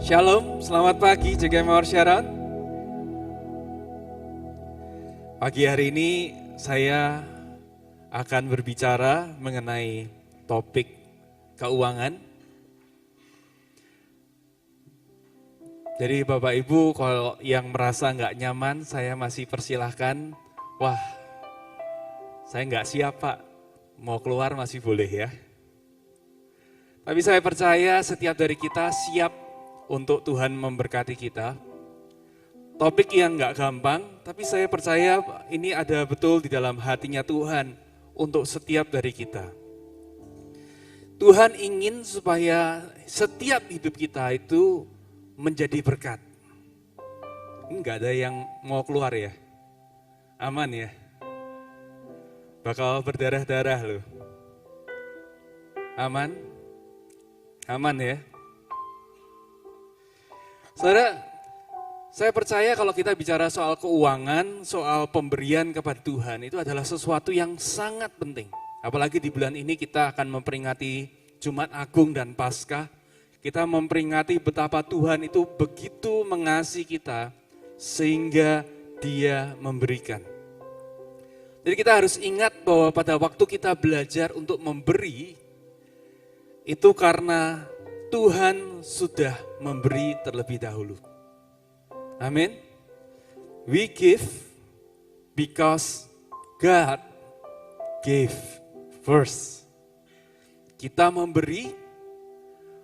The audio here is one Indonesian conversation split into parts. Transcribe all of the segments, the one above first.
Shalom, selamat pagi JKM Syarat. Pagi hari ini saya akan berbicara mengenai topik keuangan. Jadi Bapak Ibu kalau yang merasa nggak nyaman, saya masih persilahkan. Wah, saya nggak siap Pak, mau keluar masih boleh ya. Tapi saya percaya setiap dari kita siap untuk Tuhan memberkati kita. Topik yang gak gampang, tapi saya percaya ini ada betul di dalam hatinya Tuhan untuk setiap dari kita. Tuhan ingin supaya setiap hidup kita itu menjadi berkat. Enggak ada yang mau keluar ya? Aman ya? Bakal berdarah-darah loh. Aman? Aman ya? Saudara, saya percaya kalau kita bicara soal keuangan, soal pemberian kepada Tuhan, itu adalah sesuatu yang sangat penting. Apalagi di bulan ini kita akan memperingati Jumat Agung dan Paskah. Kita memperingati betapa Tuhan itu begitu mengasihi kita, sehingga Dia memberikan. Jadi kita harus ingat bahwa pada waktu kita belajar untuk memberi, itu karena Tuhan sudah memberi terlebih dahulu. Amin. We give because God gave first. Kita memberi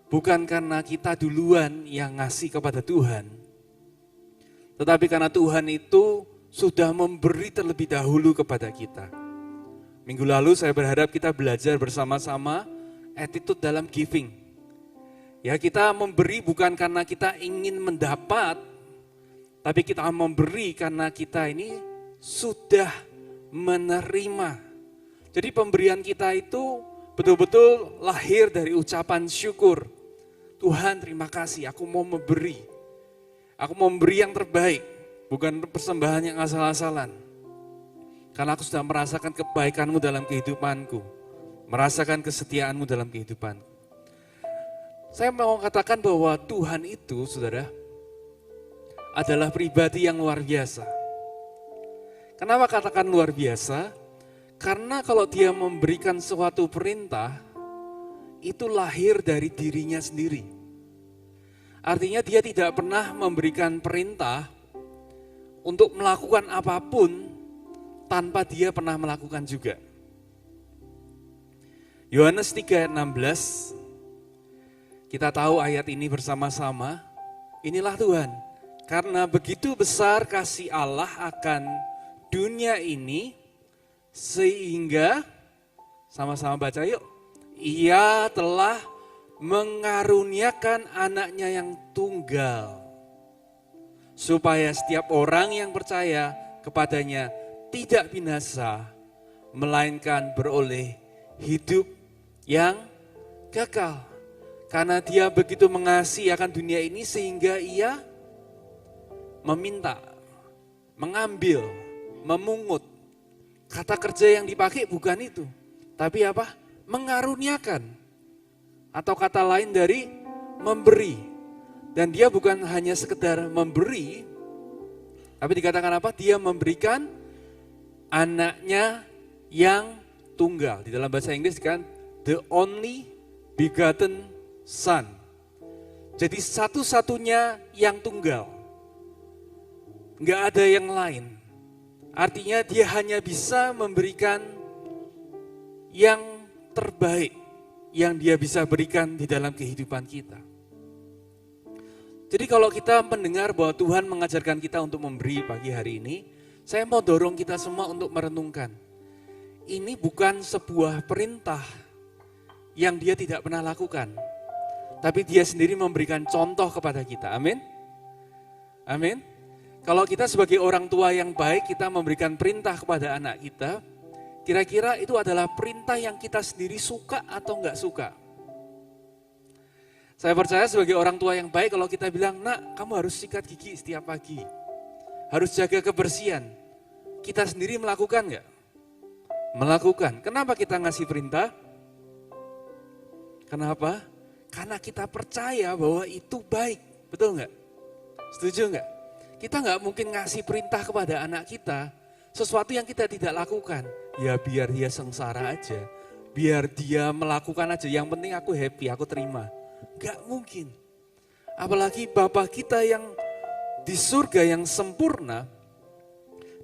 bukan karena kita duluan yang ngasih kepada Tuhan, tetapi karena Tuhan itu sudah memberi terlebih dahulu kepada kita. Minggu lalu saya berharap kita belajar bersama-sama attitude dalam giving. Ya, kita memberi bukan karena kita ingin mendapat, tapi kita memberi karena kita ini sudah menerima. Jadi pemberian kita itu betul-betul lahir dari ucapan syukur. Tuhan terima kasih, aku mau memberi. Aku mau memberi yang terbaik, bukan persembahan yang asal-asalan. Karena aku sudah merasakan kebaikan-Mu dalam kehidupanku, merasakan kesetiaan-Mu dalam kehidupanku. Saya mau katakan bahwa Tuhan itu, saudara, adalah pribadi yang luar biasa. Kenapa katakan luar biasa? Karena kalau Dia memberikan suatu perintah, itu lahir dari dirinya sendiri. Artinya Dia tidak pernah memberikan perintah untuk melakukan apapun tanpa Dia pernah melakukan juga. Yohanes 3 ayat 16, kita tahu ayat ini bersama-sama, inilah Tuhan. Karena begitu besar kasih Allah akan dunia ini, sehingga, sama-sama baca yuk, Ia telah mengaruniakan anaknya yang tunggal, supaya setiap orang yang percaya kepadanya tidak binasa, melainkan beroleh hidup yang kekal. Karena Dia begitu mengasihi akan dunia ini sehingga Ia meminta, mengambil, memungut. Kata kerja yang dipakai bukan itu, tapi apa? Mengaruniakan. Atau kata lain dari memberi. Dan Dia bukan hanya sekedar memberi, tapi dikatakan apa? Dia memberikan anaknya yang tunggal. Di dalam bahasa Inggris kan, the only begotten Son. Jadi satu-satunya yang tunggal. Enggak ada yang lain. Artinya Dia hanya bisa memberikan yang terbaik yang Dia bisa berikan di dalam kehidupan kita. Jadi kalau kita mendengar bahwa Tuhan mengajarkan kita untuk memberi pagi hari ini, saya mau dorong kita semua untuk merenungkan. Ini bukan sebuah perintah yang Dia tidak pernah lakukan. Tapi Dia sendiri memberikan contoh kepada kita, amin? Amin? Kalau kita sebagai orang tua yang baik, kita memberikan perintah kepada anak kita, kira-kira itu adalah perintah yang kita sendiri suka atau enggak suka? Saya percaya sebagai orang tua yang baik, kalau kita bilang, nak kamu harus sikat gigi setiap pagi, harus jaga kebersihan, kita sendiri melakukan enggak? Melakukan. Kenapa kita ngasih perintah? Kenapa? Karena kita percaya bahwa itu baik. Betul nggak? Setuju nggak? Kita nggak mungkin ngasih perintah kepada anak kita sesuatu yang kita tidak lakukan. Ya biar dia sengsara aja, biar dia melakukan aja, yang penting aku happy, aku terima. Nggak mungkin. Apalagi Bapa kita yang di surga yang sempurna,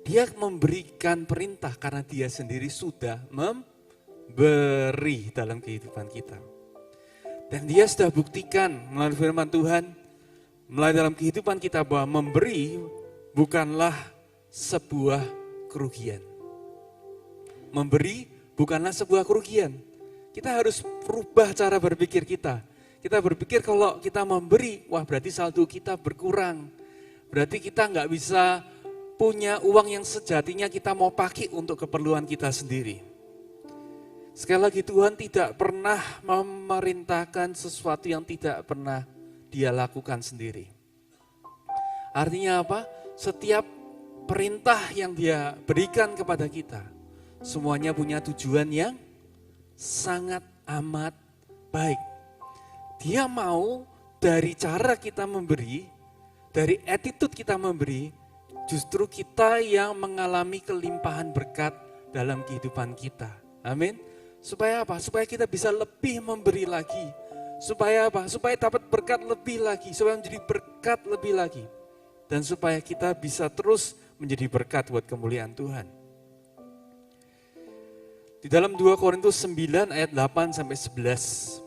dia memberikan perintah karena dia sendiri sudah memberi dalam kehidupan kita. Dan dia sudah buktikan melalui firman Tuhan, melalui dalam kehidupan kita bahwa memberi bukanlah sebuah kerugian. Memberi bukanlah sebuah kerugian. Kita harus berubah cara berpikir kita. Kita berpikir kalau kita memberi, wah berarti saldo kita berkurang. Berarti kita nggak bisa punya uang yang sejatinya kita mau pakai untuk keperluan kita sendiri. Sekali lagi Tuhan tidak pernah memerintahkan sesuatu yang tidak pernah Dia lakukan sendiri. Artinya apa? Setiap perintah yang Dia berikan kepada kita, semuanya punya tujuan yang sangat amat baik. Dia mau dari cara kita memberi, dari attitude kita memberi, justru kita yang mengalami kelimpahan berkat dalam kehidupan kita. Amin. Supaya apa? Supaya kita bisa lebih memberi lagi. Supaya apa? Supaya dapat berkat lebih lagi, supaya menjadi berkat lebih lagi. Dan supaya kita bisa terus menjadi berkat buat kemuliaan Tuhan. Di dalam 2 Korintus 9 ayat 8 sampai 11.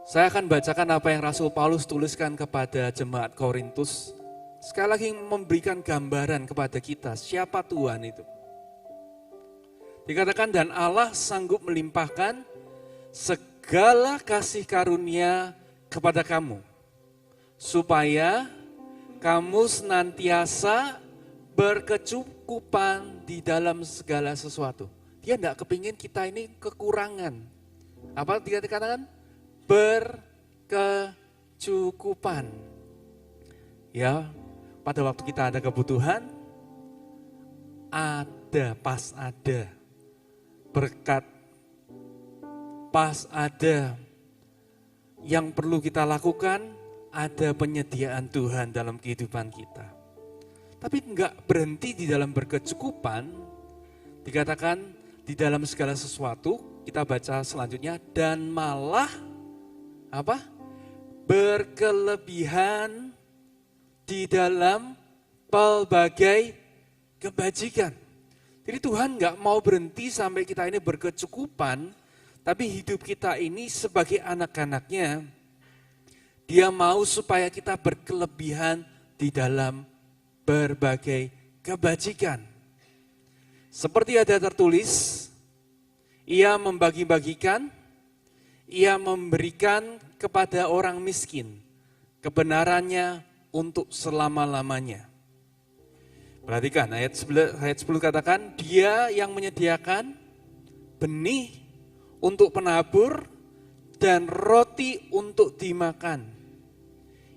Saya akan bacakan apa yang Rasul Paulus tuliskan kepada jemaat Korintus. Sekali lagi memberikan gambaran kepada kita siapa Tuhan itu. Dikatakan dan Allah sanggup melimpahkan segala kasih karunia kepada kamu. Supaya kamu senantiasa berkecukupan di dalam segala sesuatu. Dia tidak kepingin kita ini kekurangan. Apa dia dikatakan? Berkecukupan. Ya, pada waktu kita ada kebutuhan, pas ada. Berkat, pas ada. Yang perlu kita lakukan, ada penyediaan Tuhan dalam kehidupan kita. Tapi enggak berhenti di dalam berkecukupan, dikatakan di dalam segala sesuatu, kita baca selanjutnya, dan malah apa? Berkelebihan di dalam pelbagai kebajikan. Jadi Tuhan enggak mau berhenti sampai kita ini berkecukupan, tapi hidup kita ini sebagai anak-anaknya, Dia mau supaya kita berkelebihan di dalam berbagai kebajikan. Seperti ada tertulis, Ia membagi-bagikan, Ia memberikan kepada orang miskin kebenarannya untuk selama-lamanya. Perhatikan ayat 10 katakan, Dia yang menyediakan benih untuk penabur dan roti untuk dimakan.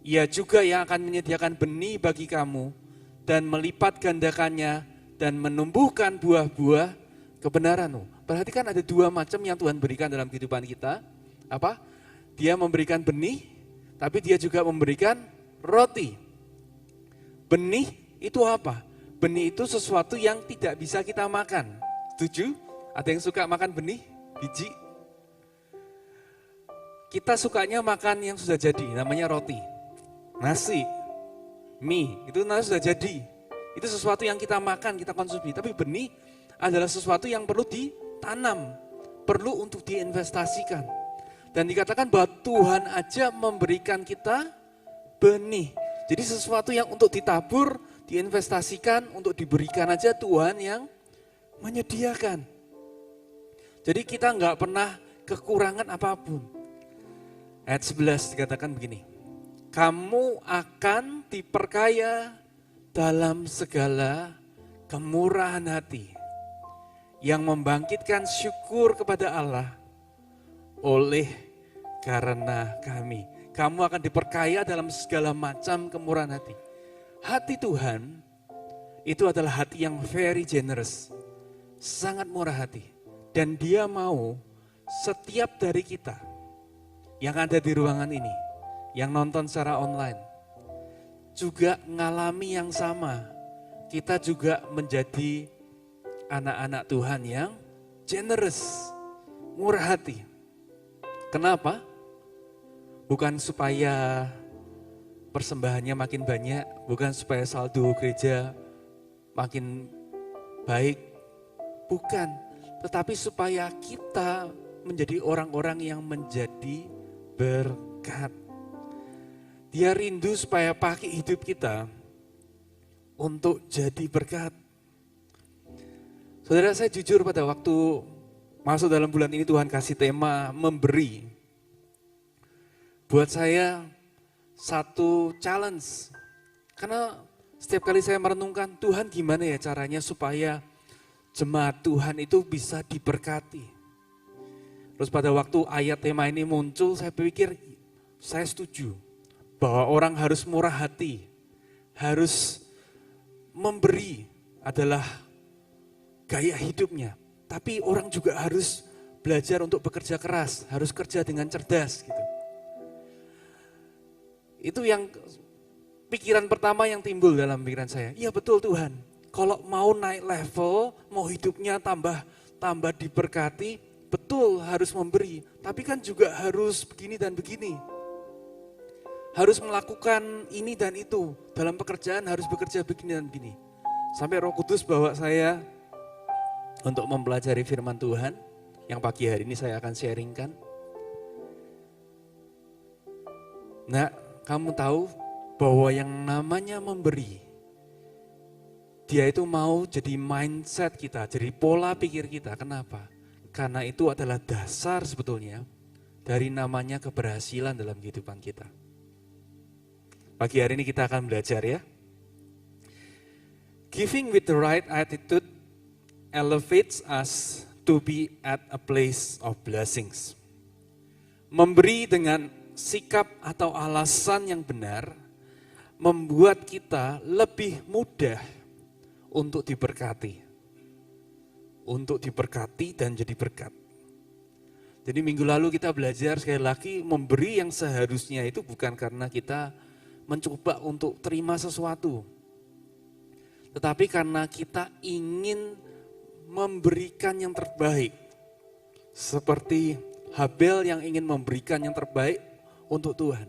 Ia juga yang akan menyediakan benih bagi kamu dan melipat gandakannya dan menumbuhkan buah-buah kebenaranmu. Perhatikan ada dua macam yang Tuhan berikan dalam kehidupan kita. Apa? Dia memberikan benih, tapi Dia juga memberikan roti. Benih itu apa? Benih itu sesuatu yang tidak bisa kita makan. Setuju? Ada yang suka makan benih? Biji? Kita sukanya makan yang sudah jadi, namanya roti. Nasi, mie, itu nasi sudah jadi. Itu sesuatu yang kita makan, kita konsumsi. Tapi benih adalah sesuatu yang perlu ditanam, perlu untuk diinvestasikan. Dan dikatakan bahwa Tuhan aja memberikan kita benih. Jadi sesuatu yang untuk ditabur, diinvestasikan, untuk diberikan aja Tuhan yang menyediakan. Jadi kita nggak pernah kekurangan apapun. Ayat 11 dikatakan begini, kamu akan diperkaya dalam segala kemurahan hati yang membangkitkan syukur kepada Allah oleh karena kami. Kamu akan diperkaya dalam segala macam kemurahan hati. Hati Tuhan itu adalah hati yang very generous, sangat murah hati. Dan Dia mau setiap dari kita yang ada di ruangan ini, yang nonton secara online, juga ngalami yang sama. Kita juga menjadi anak-anak Tuhan yang generous, murah hati. Kenapa? Bukan supaya persembahannya makin banyak, bukan supaya saldo gereja makin baik, bukan. Tetapi supaya kita menjadi orang-orang yang menjadi berkat. Dia rindu supaya pakai hidup kita untuk jadi berkat. Saudara, saya jujur pada waktu masuk dalam bulan ini Tuhan kasih tema memberi. Buat saya satu challenge. Karena setiap kali saya merenungkan, Tuhan gimana ya caranya supaya jemaat Tuhan itu bisa diberkati. Terus pada waktu ayat tema ini muncul, saya pikir saya setuju bahwa orang harus murah hati, harus memberi adalah gaya hidupnya. Tapi orang juga harus belajar untuk bekerja keras, harus kerja dengan cerdas gitu. Itu yang pikiran pertama yang timbul dalam pikiran saya. Iya betul Tuhan, kalau mau naik level, mau hidupnya tambah diberkati, betul harus memberi. Tapi kan juga harus begini dan begini. Harus melakukan ini dan itu. Dalam pekerjaan harus bekerja begini dan begini. Sampai Roh Kudus bawa saya untuk mempelajari firman Tuhan. Yang pagi hari ini saya akan sharingkan. Nah, kamu tahu bahwa yang namanya memberi, dia itu mau jadi mindset kita, jadi pola pikir kita. Kenapa? Karena itu adalah dasar sebetulnya dari namanya keberhasilan dalam kehidupan kita. Pagi hari ini kita akan belajar ya. Giving with the right attitude elevates us to be at a place of blessings. Memberi dengan sikap atau alasan yang benar membuat kita lebih mudah untuk diberkati. Untuk diberkati dan jadi berkat. Jadi minggu lalu kita belajar sekali lagi memberi yang seharusnya itu bukan karena kita mencoba untuk terima sesuatu. Tetapi karena kita ingin memberikan yang terbaik. Seperti Habel yang ingin memberikan yang terbaik untuk Tuhan.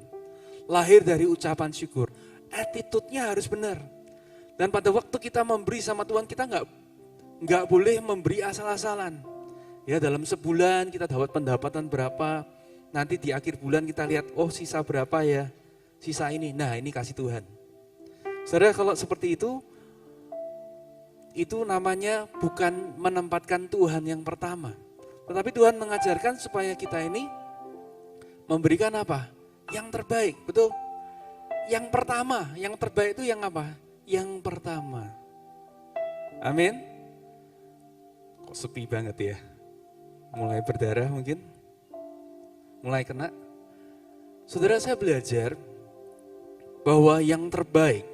Lahir dari ucapan syukur. Attitude-nya harus benar. Dan pada waktu kita memberi sama Tuhan, kita nggak boleh memberi asal-asalan. Ya, dalam sebulan kita dapat pendapatan berapa, nanti di akhir bulan kita lihat, oh sisa berapa ya, sisa ini, nah ini kasih Tuhan. Saudara, kalau seperti itu namanya bukan menempatkan Tuhan yang pertama. Tetapi Tuhan mengajarkan supaya kita ini memberikan apa? Yang terbaik, betul? Yang pertama, yang terbaik itu yang apa? Yang pertama. Amin. Kok sepi banget ya? Mulai berdarah mungkin? Mulai kena? Saudara, saya belajar bahwa yang terbaik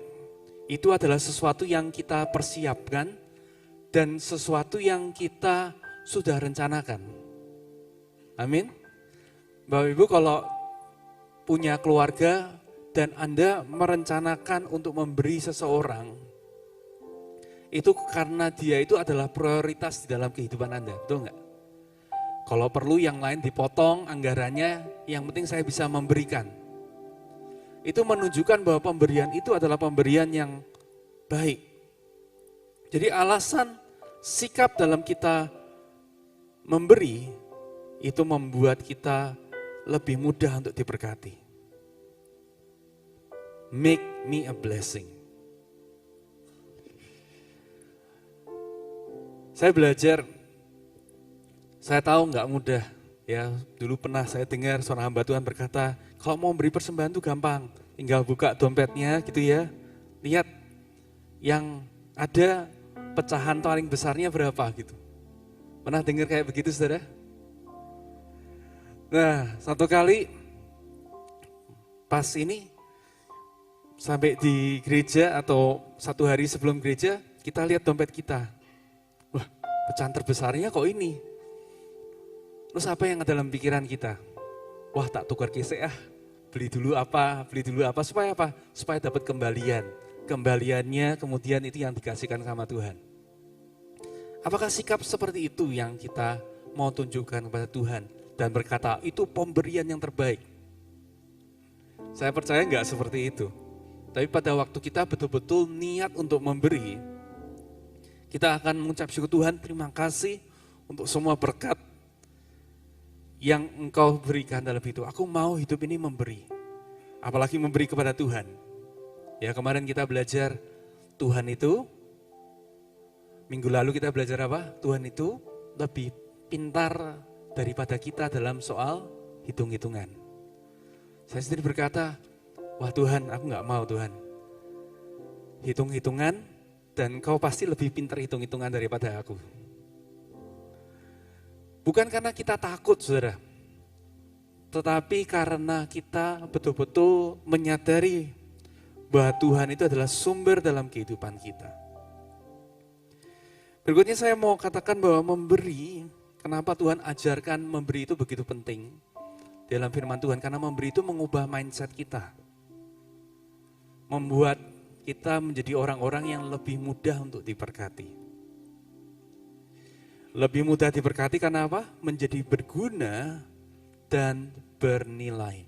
itu adalah sesuatu yang kita persiapkan dan sesuatu yang kita sudah rencanakan. Amin. Bapak Ibu, kalau punya keluarga dan Anda merencanakan untuk memberi seseorang, itu karena dia itu adalah prioritas di dalam kehidupan Anda, betul enggak? Kalau perlu yang lain dipotong anggarannya, yang penting saya bisa memberikan. Itu menunjukkan bahwa pemberian itu adalah pemberian yang baik. Jadi alasan sikap dalam kita memberi, itu membuat kita lebih mudah untuk diberkati. Make me a blessing. Saya belajar, saya tahu nggak mudah. Ya, dulu pernah saya dengar seorang hamba Tuhan berkata, kalau mau beri persembahan itu gampang, tinggal buka dompetnya gitu ya, lihat yang ada pecahan paling besarnya berapa gitu. Pernah dengar kayak begitu saudara? Nah, satu kali pas ini sampai di gereja atau satu hari sebelum gereja, kita lihat dompet kita. Wah, pecahan terbesarnya kok ini. Terus apa yang ada dalam pikiran kita? Wah, tak tukar gesek beli dulu apa, supaya apa? Supaya dapat kembalian. Kembaliannya kemudian itu yang dikasihkan sama Tuhan. Apakah sikap seperti itu yang kita mau tunjukkan kepada Tuhan dan berkata itu pemberian yang terbaik? Saya percaya enggak seperti itu. Tapi pada waktu kita betul-betul niat untuk memberi, kita akan mengucap syukur Tuhan, terima kasih untuk semua berkat yang Engkau berikan dalam hidup. Aku mau hidup ini memberi. Apalagi memberi kepada Tuhan. Ya, kemarin kita belajar Tuhan itu, minggu lalu kita belajar apa? Tuhan itu lebih pintar daripada kita dalam soal hitung-hitungan. Saya sendiri berkata, wah Tuhan, aku gak mau Tuhan. Hitung-hitungan dan Kau pasti lebih pintar hitung-hitungan daripada aku. Bukan karena kita takut, saudara. Tetapi karena kita betul-betul menyadari bahwa Tuhan itu adalah sumber dalam kehidupan kita. Berikutnya saya mau katakan bahwa memberi, kenapa Tuhan ajarkan memberi itu begitu penting dalam firman Tuhan. Karena memberi itu mengubah mindset kita. Membuat kita menjadi orang-orang yang lebih mudah untuk diberkati. Lebih mudah diberkati karena apa? Menjadi berguna dan bernilai.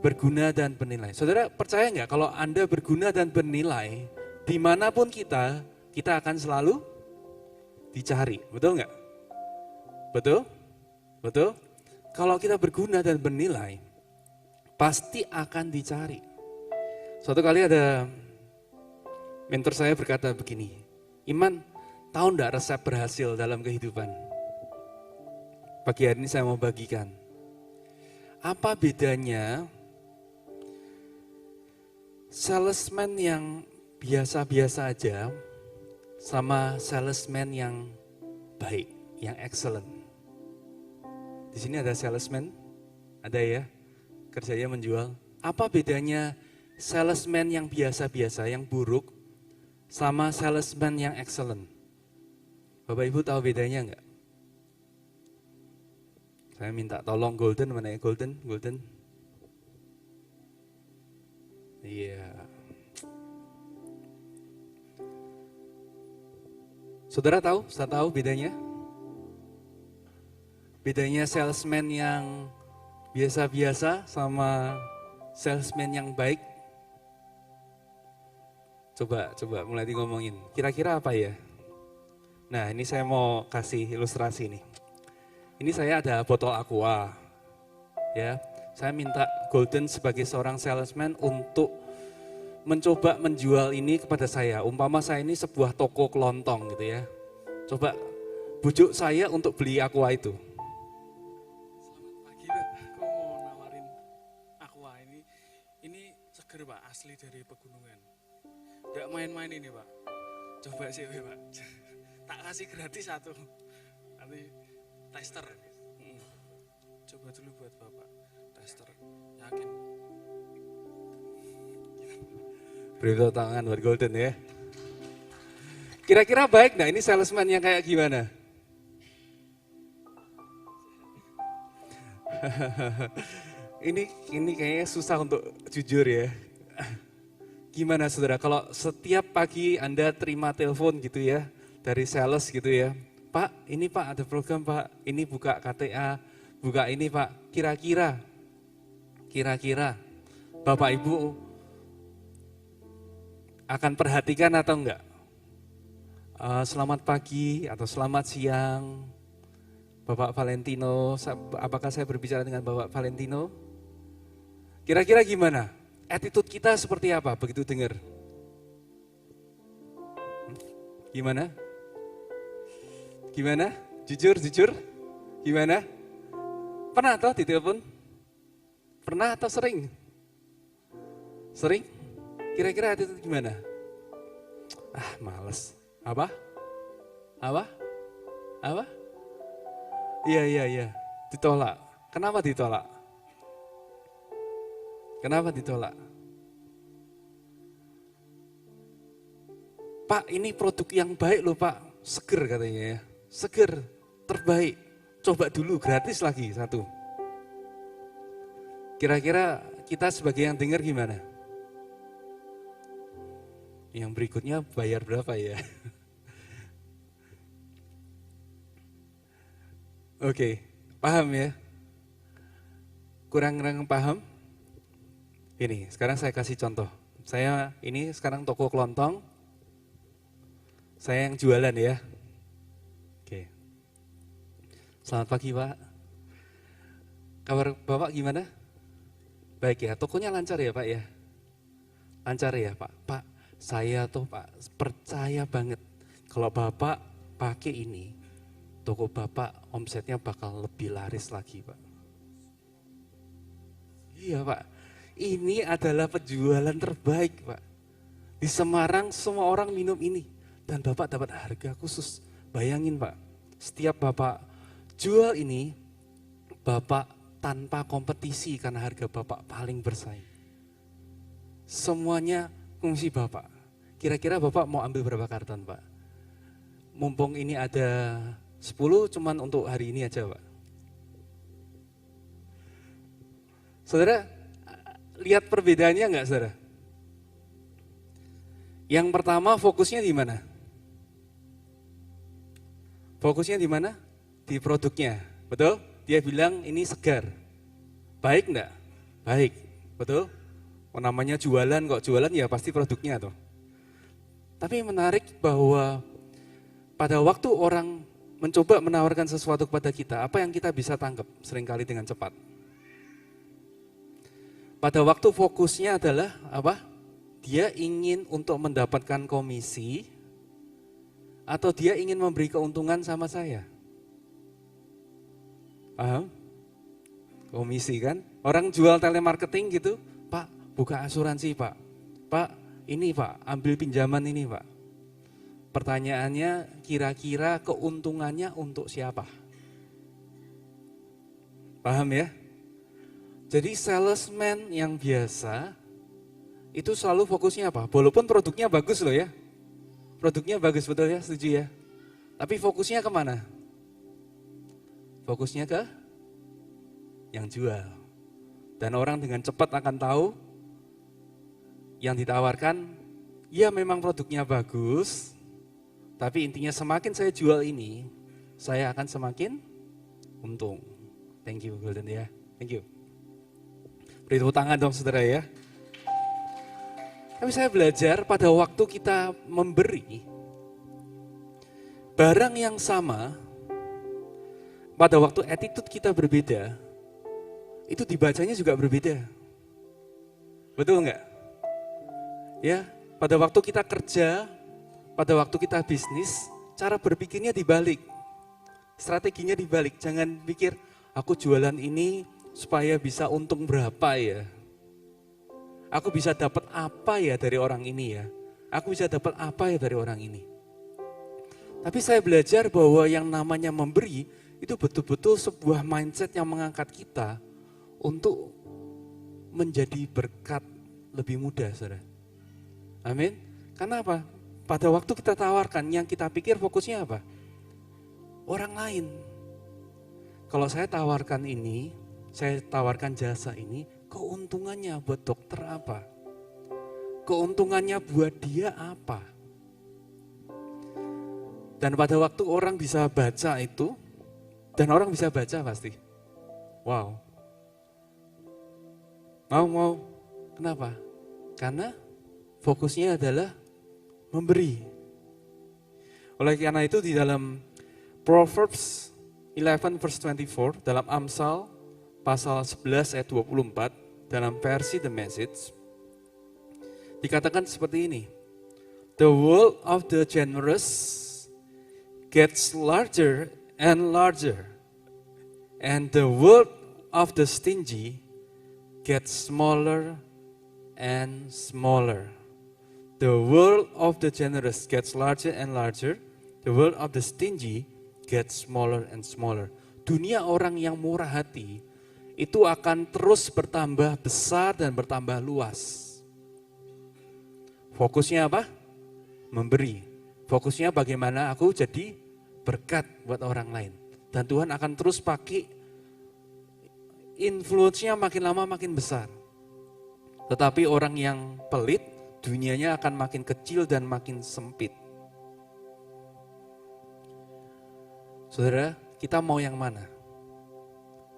Berguna dan bernilai. Saudara percaya nggak kalau Anda berguna dan bernilai, dimanapun kita akan selalu dicari. Betul nggak? Betul? Betul? Kalau kita berguna dan bernilai, pasti akan dicari. Suatu kali ada mentor saya berkata begini, Iman, tahu nggak resep berhasil dalam kehidupan? Pagi hari ini saya mau bagikan. Apa bedanya salesman yang biasa-biasa aja sama salesman yang baik, yang excellent? Di sini ada salesman, ada ya, kerjanya menjual. Apa bedanya salesman yang biasa-biasa, yang buruk, sama salesman yang excellent? Bapak Ibu tahu bedanya enggak? Saya minta tolong Golden, mana ya Golden? Iya. Saudara tahu bedanya? Bedanya salesman yang biasa-biasa sama salesman yang baik? Coba mulai ngomongin. Kira-kira apa ya? Nah, ini saya mau kasih ilustrasi nih. Ini saya ada botol aqua. Ya. Saya minta Golden sebagai seorang salesman untuk mencoba menjual ini kepada saya. Umpama saya ini sebuah toko kelontong gitu ya. Coba bujuk saya untuk beli aqua itu. Selamat pagi Pak, aku mau nawarin aqua ini. Ini seger Pak, asli dari pegunungan. Gak main-main ini Pak. Coba sih Pak. Tak kasih gratis satu. Nanti tester. Coba dulu buat Bapak. Tester. Yakin. Beri tepuk tangan buat Golden ya. Kira-kira baik nggak ini salesman yang kayak gimana? ini kayaknya susah untuk jujur ya. Gimana saudara, kalau setiap pagi Anda terima telepon gitu ya, dari sales gitu ya. Pak, ini Pak ada program Pak, ini buka KTA, buka ini Pak. Kira-kira Bapak Ibu akan perhatikan atau enggak? Selamat pagi atau selamat siang, Bapak Valentino. Apakah saya berbicara dengan Bapak Valentino? Kira-kira gimana? Attitude kita seperti apa begitu dengar? Gimana? Gimana? Jujur? Gimana? Pernah atau ditelepon? Pernah atau sering? Sering? Kira-kira attitude gimana? Ah, males. Apa? Iya. Ditolak. Kenapa ditolak? Pak, ini produk yang baik loh Pak. Seger katanya ya. Seger, terbaik. Coba dulu, gratis lagi satu. Kira-kira kita sebagai yang dengar gimana? Yang berikutnya bayar berapa ya? Oke, paham ya? Kurang-kurang paham? Ini, sekarang saya kasih contoh. Saya ini sekarang toko kelontong, saya yang jualan ya. Oke. Selamat pagi Pak. Kabar Bapak gimana? Baik ya, tokonya lancar ya Pak ya? Lancar ya Pak? Pak, saya tuh Pak percaya banget kalau Bapak pakai ini, toko Bapak omsetnya bakal lebih laris lagi Pak. Iya Pak, ini adalah penjualan terbaik Pak. Di Semarang semua orang minum ini dan Bapak dapat harga khusus. Bayangin Pak, setiap Bapak jual ini, Bapak tanpa kompetisi karena harga Bapak paling bersaing. Semuanya fungsi Bapak. Kira-kira Bapak mau ambil berapa karton Pak? Mumpung ini ada 10 cuman untuk hari ini aja Pak. Saudara, lihat perbedaannya enggak saudara? Yang pertama fokusnya di mana? Fokusnya di mana? Di produknya, betul? Dia bilang ini segar. Baik enggak? Baik, betul? Namanya jualan kok, jualan ya pasti produknya tuh. Tapi menarik bahwa pada waktu orang mencoba menawarkan sesuatu kepada kita, apa yang kita bisa tangkap seringkali dengan cepat? Pada waktu fokusnya adalah apa? Dia ingin untuk mendapatkan komisi atau dia ingin memberi keuntungan sama saya. Paham? Komisi kan? Orang jual telemarketing gitu, Pak buka asuransi Pak. Pak ini Pak ambil pinjaman ini Pak. Pertanyaannya kira-kira keuntungannya untuk siapa? Paham ya? Jadi salesman yang biasa itu selalu fokusnya apa? Walaupun produknya bagus loh ya. Produknya bagus betul ya, setuju ya. Tapi fokusnya kemana? Fokusnya ke yang jual. Dan orang dengan cepat akan tahu yang ditawarkan, ya memang produknya bagus, tapi intinya semakin saya jual ini, saya akan semakin untung. Thank you Golden ya, thank you. Beri tepuk tangan dong saudara ya. Tapi saya belajar pada waktu kita memberi barang yang sama, pada waktu attitude kita berbeda, itu dibacanya juga berbeda. Betul enggak? Ya, pada waktu kita kerja, pada waktu kita bisnis, cara berpikirnya dibalik. Strateginya dibalik, jangan pikir aku jualan ini supaya bisa untung berapa ya. Aku bisa dapat apa ya dari orang ini ya. Aku bisa dapat apa ya dari orang ini. Tapi saya belajar bahwa yang namanya memberi itu betul-betul sebuah mindset yang mengangkat kita untuk menjadi berkat lebih mudah, saudara. Amin. Karena apa? Pada waktu kita tawarkan, yang kita pikir fokusnya apa? Orang lain. Kalau saya tawarkan ini, saya tawarkan jasa ini, keuntungannya buat dokter apa? Keuntungannya buat dia apa? Dan pada waktu orang bisa baca itu, dan orang bisa baca pasti. Wow. Mau. Kenapa? Karena fokusnya adalah memberi. Oleh karena itu di dalam Proverbs 11 verse 24, dalam Amsal pasal 11 ayat 24, dalam versi The Message, dikatakan seperti ini. The world of the generous gets larger and larger, and the world of the stingy gets smaller and smaller. The world of the generous gets larger and larger, the world of the stingy gets smaller and smaller. Dunia orang yang murah hati itu akan terus bertambah besar dan bertambah luas. Fokusnya apa? Memberi. Fokusnya bagaimana aku jadi berkat buat orang lain. Dan Tuhan akan terus pakai influence-nya makin lama makin besar. Tetapi orang yang pelit, dunianya akan makin kecil dan makin sempit. Saudara, kita mau yang mana?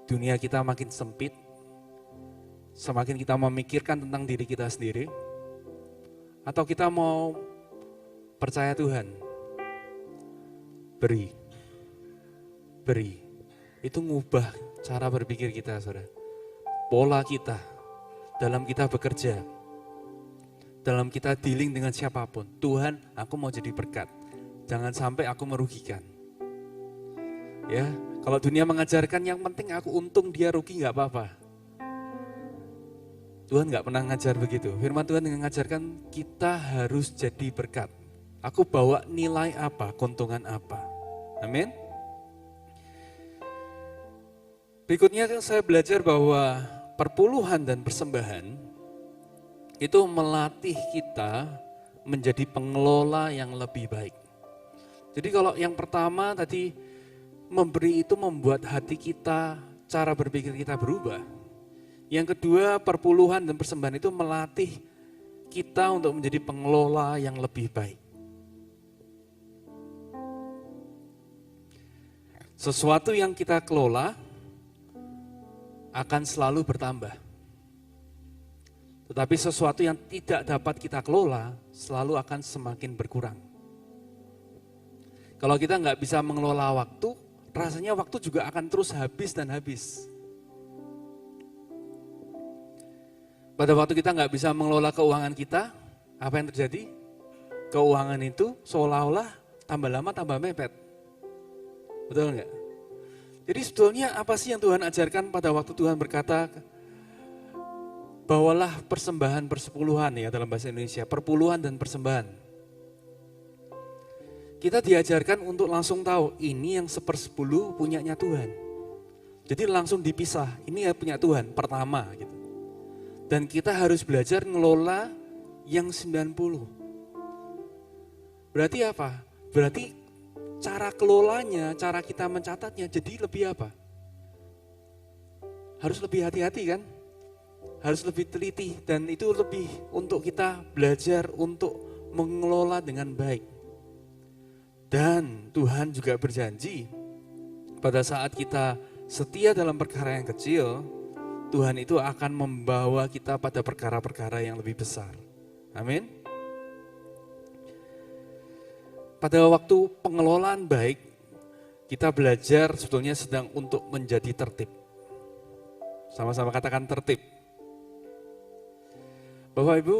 Dunia kita makin sempit, semakin kita memikirkan tentang diri kita sendiri, atau kita mau percaya Tuhan? Beri. Itu ngubah cara berpikir kita, saudara. Pola kita, dalam kita bekerja, dalam kita dealing dengan siapapun. Tuhan, aku mau jadi berkat. Jangan sampai aku merugikan. Ya, kalau dunia mengajarkan yang penting aku untung, dia rugi nggak apa-apa. Tuhan nggak pernah ngajar begitu. Firman Tuhan mengajarkan kita harus jadi berkat. Aku bawa nilai apa, keuntungan apa. Amin. Berikutnya saya belajar bahwa perpuluhan dan persembahan itu melatih kita menjadi pengelola yang lebih baik. Jadi kalau yang pertama tadi, memberi itu membuat hati kita, cara berpikir kita berubah. Yang kedua, perpuluhan dan persembahan itu melatih kita untuk menjadi pengelola yang lebih baik. Sesuatu yang kita kelola akan selalu bertambah. Tetapi sesuatu yang tidak dapat kita kelola selalu akan semakin berkurang. Kalau kita nggak bisa mengelola waktu, rasanya waktu juga akan terus habis dan habis. Pada waktu kita nggak bisa mengelola keuangan kita, apa yang terjadi? Keuangan itu seolah-olah tambah lama tambah mepet. Betul nggak? Jadi sebetulnya apa sih yang Tuhan ajarkan pada waktu Tuhan berkata, bawalah persembahan persepuluhan ya dalam bahasa Indonesia, perpuluhan dan persembahan. Kita diajarkan untuk langsung tahu, ini yang 1/10 punyanya Tuhan. Jadi langsung dipisah, ini ya punya Tuhan, pertama gitu. Dan kita harus belajar ngelola yang 90. Berarti apa? Berarti cara kelolanya, cara kita mencatatnya jadi lebih apa? Harus lebih hati-hati kan? Harus lebih teliti dan itu lebih untuk kita belajar untuk mengelola dengan baik. Dan Tuhan juga berjanji pada saat kita setia dalam perkara yang kecil, Tuhan itu akan membawa kita pada perkara-perkara yang lebih besar. Amin. Pada waktu pengelolaan baik, kita belajar sebetulnya sedang untuk menjadi tertib. Sama-sama katakan tertib. Bapak Ibu,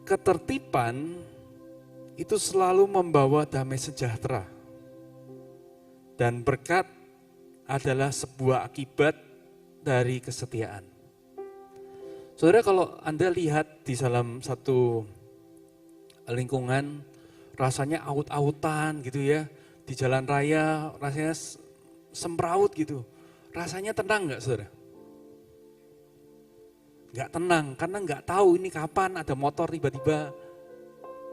ketertiban itu selalu membawa damai sejahtera. Dan berkat adalah sebuah akibat dari kesetiaan. Saudara, kalau Anda lihat di dalam satu lingkungan, rasanya aut-autan gitu ya, di jalan raya rasanya semraut gitu. Rasanya tenang nggak, saudara? Nggak tenang, karena nggak tahu ini kapan ada motor tiba-tiba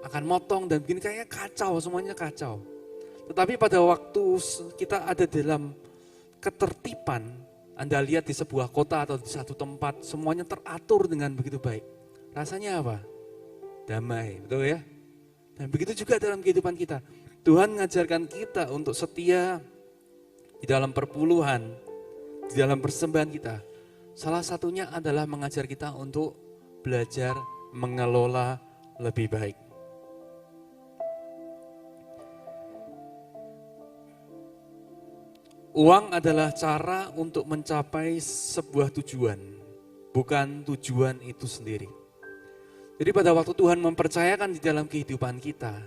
akan motong dan begini, kayaknya kacau, semuanya kacau. Tetapi pada waktu kita ada dalam ketertiban, Anda lihat di sebuah kota atau di satu tempat, semuanya teratur dengan begitu baik. Rasanya apa? Damai, betul ya? Dan begitu juga dalam kehidupan kita. Tuhan mengajarkan kita untuk setia di dalam perpuluhan, di dalam persembahan kita. Salah satunya adalah mengajar kita untuk belajar mengelola lebih baik. Uang adalah cara untuk mencapai sebuah tujuan, bukan tujuan itu sendiri. Jadi pada waktu Tuhan mempercayakan di dalam kehidupan kita,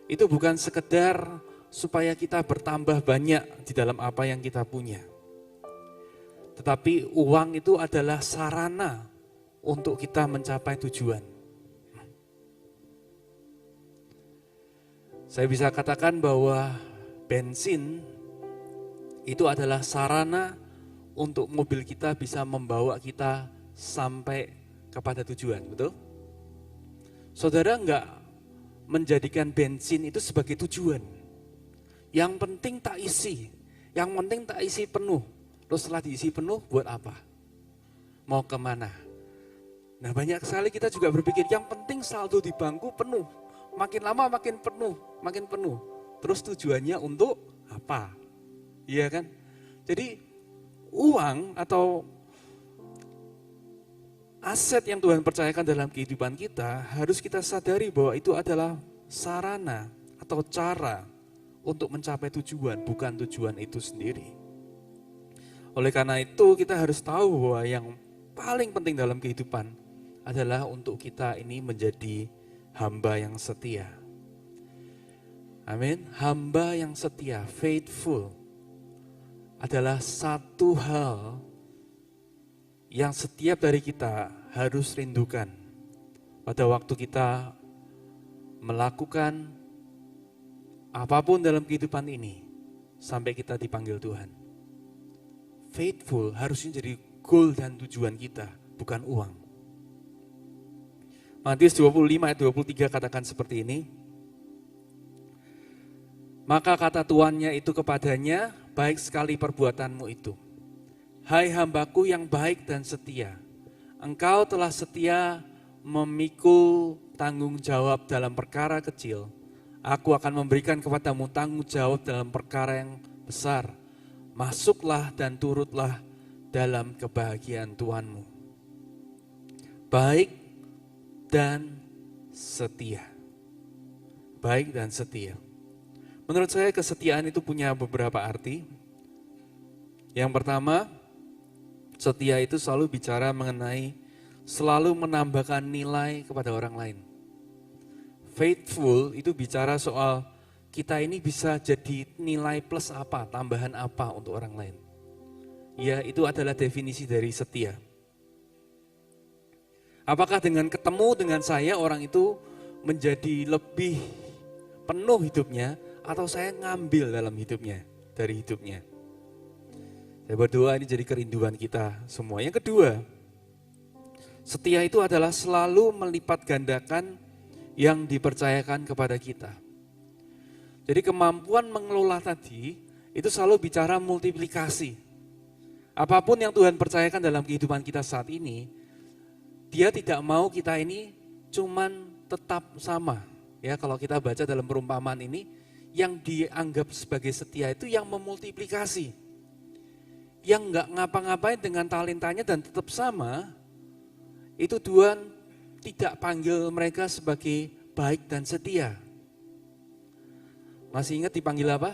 itu bukan sekedar supaya kita bertambah banyak di dalam apa yang kita punya. Tetapi uang itu adalah sarana untuk kita mencapai tujuan. Saya bisa katakan bahwa bensin itu adalah sarana untuk mobil kita bisa membawa kita sampai kepada tujuan, betul? Saudara enggak menjadikan bensin itu sebagai tujuan. Yang penting tak isi penuh. Terus setelah diisi penuh, buat apa? Mau kemana? Nah banyak sekali kita juga berpikir, yang penting saldo di bangku penuh. Makin lama makin penuh, makin penuh. Terus tujuannya untuk apa? Iya kan? Jadi uang atau aset yang Tuhan percayakan dalam kehidupan kita, harus kita sadari bahwa itu adalah sarana atau cara untuk mencapai tujuan, bukan tujuan itu sendiri. Oleh karena itu kita harus tahu bahwa yang paling penting dalam kehidupan adalah untuk kita ini menjadi hamba yang setia. Amin. Hamba yang setia, faithful, adalah satu hal yang setiap dari kita harus rindukan pada waktu kita melakukan apapun dalam kehidupan ini sampai kita dipanggil Tuhan. Faithful harusnya jadi goal dan tujuan kita, bukan uang. Matius 25 ayat 23 katakan seperti ini. Maka kata tuannya itu kepadanya, baik sekali perbuatanmu itu. Hai hambaku yang baik dan setia, engkau telah setia memikul tanggung jawab dalam perkara kecil. Aku akan memberikan kepadamu tanggung jawab dalam perkara yang besar. Masuklah dan turutlah dalam kebahagiaan Tuhanmu. Baik dan setia. Baik dan setia. Menurut saya kesetiaan itu punya beberapa arti. Yang pertama, setia itu selalu bicara mengenai selalu menambahkan nilai kepada orang lain. Faithful itu bicara soal kita ini bisa jadi nilai plus apa, tambahan apa untuk orang lain. Ya, itu adalah definisi dari setia. Apakah dengan ketemu dengan saya orang itu menjadi lebih penuh hidupnya, atau saya ngambil dalam hidupnya, dari hidupnya? Saya berdoa ini jadi kerinduan kita semua. Yang kedua, setia itu adalah selalu melipat gandakan yang dipercayakan kepada kita. Jadi kemampuan mengelola tadi itu selalu bicara multiplikasi. Apapun yang Tuhan percayakan dalam kehidupan kita saat ini, Dia tidak mau kita ini cuman tetap sama. Ya, kalau kita baca dalam perumpamaan ini, yang dianggap sebagai setia itu yang memultiplikasi. Yang enggak ngapa-ngapain dengan talentanya dan tetap sama, itu Tuhan tidak panggil mereka sebagai baik dan setia. Masih ingat dipanggil apa?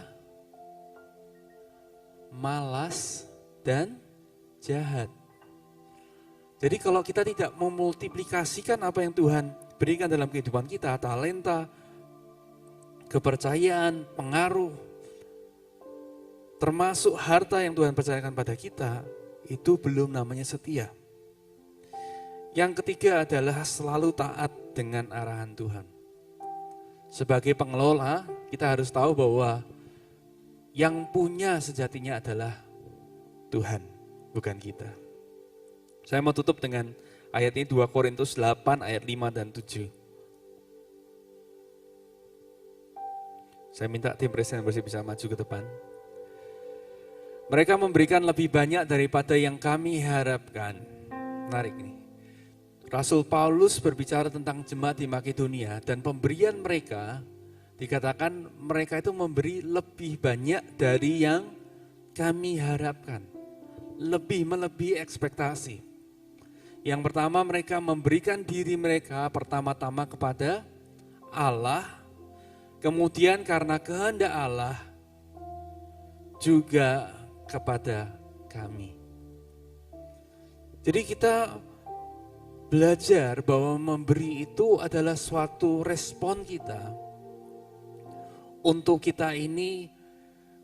Malas dan jahat. Jadi kalau kita tidak memultiplikasikan apa yang Tuhan berikan dalam kehidupan kita, talenta, kepercayaan, pengaruh, termasuk harta yang Tuhan percayakan pada kita, itu belum namanya setia. Yang ketiga adalah selalu taat dengan arahan Tuhan. Sebagai pengelola, kita harus tahu bahwa yang punya sejatinya adalah Tuhan, bukan kita. Saya mau tutup dengan ayat ini 2 Korintus 8 ayat 5 dan 7. Saya minta tim presiden bersih bisa maju ke depan. Mereka memberikan lebih banyak daripada yang kami harapkan. Menarik nih. Rasul Paulus berbicara tentang jemaat di Makedonia dan pemberian mereka, dikatakan mereka itu memberi lebih banyak dari yang kami harapkan. Lebih melebihi ekspektasi. Yang pertama mereka memberikan diri mereka pertama-tama kepada Allah, kemudian karena kehendak Allah juga kepada kami. Jadi kita belajar bahwa memberi itu adalah suatu respon kita untuk kita ini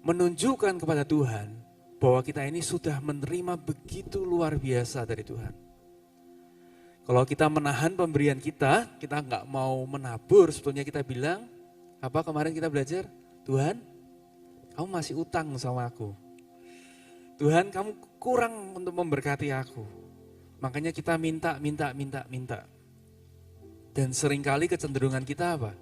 menunjukkan kepada Tuhan bahwa kita ini sudah menerima begitu luar biasa dari Tuhan. Kalau kita menahan pemberian kita nggak mau menabur, sebetulnya kita bilang, apa kemarin kita belajar? Tuhan, kamu masih utang sama aku. Tuhan, kamu kurang untuk memberkati aku. Makanya kita minta. Dan seringkali kecenderungan kita apa?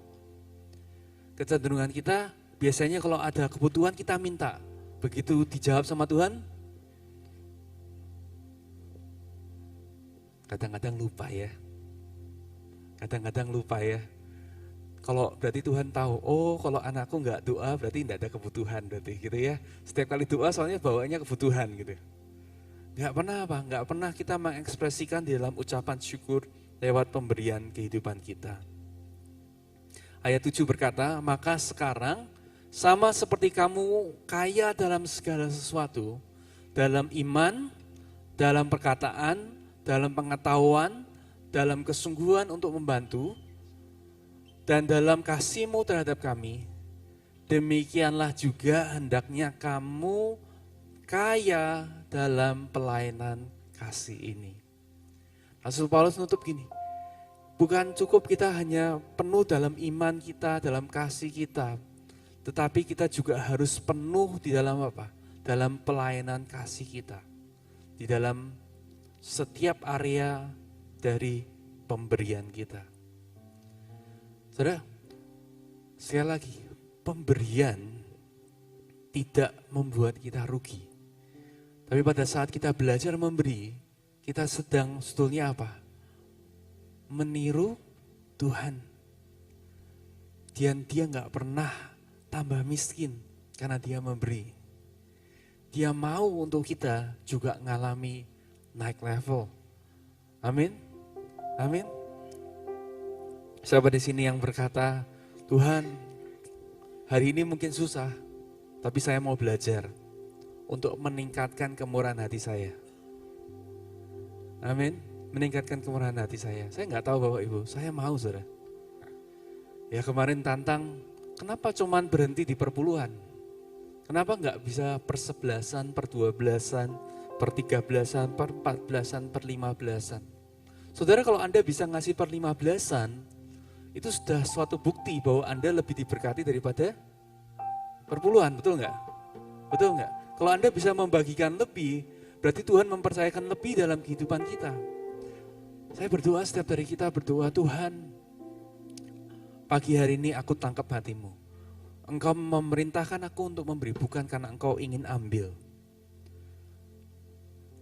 Kecenderungan kita biasanya kalau ada kebutuhan kita minta. Begitu dijawab sama Tuhan, Kadang-kadang lupa ya. Kadang-kadang lupa ya. Kalau berarti Tuhan tahu, oh kalau anakku nggak doa berarti nggak ada kebutuhan berarti gitu ya. Setiap kali doa soalnya bawaannya kebutuhan gitu. Nggak pernah apa, nggak pernah kita mengekspresikan di dalam ucapan syukur lewat pemberian kehidupan kita. Ayat 7 berkata, maka sekarang sama seperti kamu kaya dalam segala sesuatu, dalam iman, dalam perkataan, dalam pengetahuan, dalam kesungguhan untuk membantu, dan dalam kasih-Mu terhadap kami, demikianlah juga hendaknya kamu kaya dalam pelayanan kasih ini. Rasul Paulus nutup gini, bukan cukup kita hanya penuh dalam iman kita, dalam kasih kita, tetapi kita juga harus penuh di dalam apa? Dalam pelayanan kasih kita. Di dalam setiap area dari pemberian kita. Saudara, sekali lagi, pemberian tidak membuat kita rugi. Tapi pada saat kita belajar memberi, kita sedang sebetulnya apa? Meniru Tuhan. Dia nggak pernah tambah miskin karena dia memberi. Dia mau untuk kita juga ngalami naik level. Amin. Amin. Siapa di sini yang berkata, Tuhan, hari ini mungkin susah, tapi saya mau belajar untuk meningkatkan kemurahan hati saya. Amin. Meningkatkan kemurahan hati saya. Saya nggak tahu Bapak Ibu, saya mau saudara. Ya kemarin tantang, kenapa cuman berhenti di perpuluhan? Kenapa nggak bisa per 11-an, per 12-an, per 13-an, per 14-an, per 15-an? Saudara kalau Anda bisa ngasih per 15-an, itu sudah suatu bukti bahwa Anda lebih diberkati daripada perpuluhan, betul nggak? Betul nggak? Kalau Anda bisa membagikan lebih, berarti Tuhan mempercayakan lebih dalam kehidupan kita. Saya berdoa, setiap dari kita berdoa, Tuhan, pagi hari ini aku tangkap hatimu. Engkau memerintahkan aku untuk memberi, bukan karena engkau ingin ambil.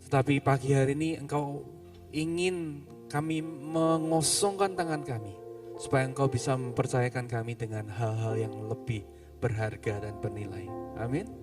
Tetapi pagi hari ini engkau ingin kami mengosongkan tangan kami, supaya engkau bisa mempercayakan kami dengan hal-hal yang lebih berharga dan bernilai. Amin.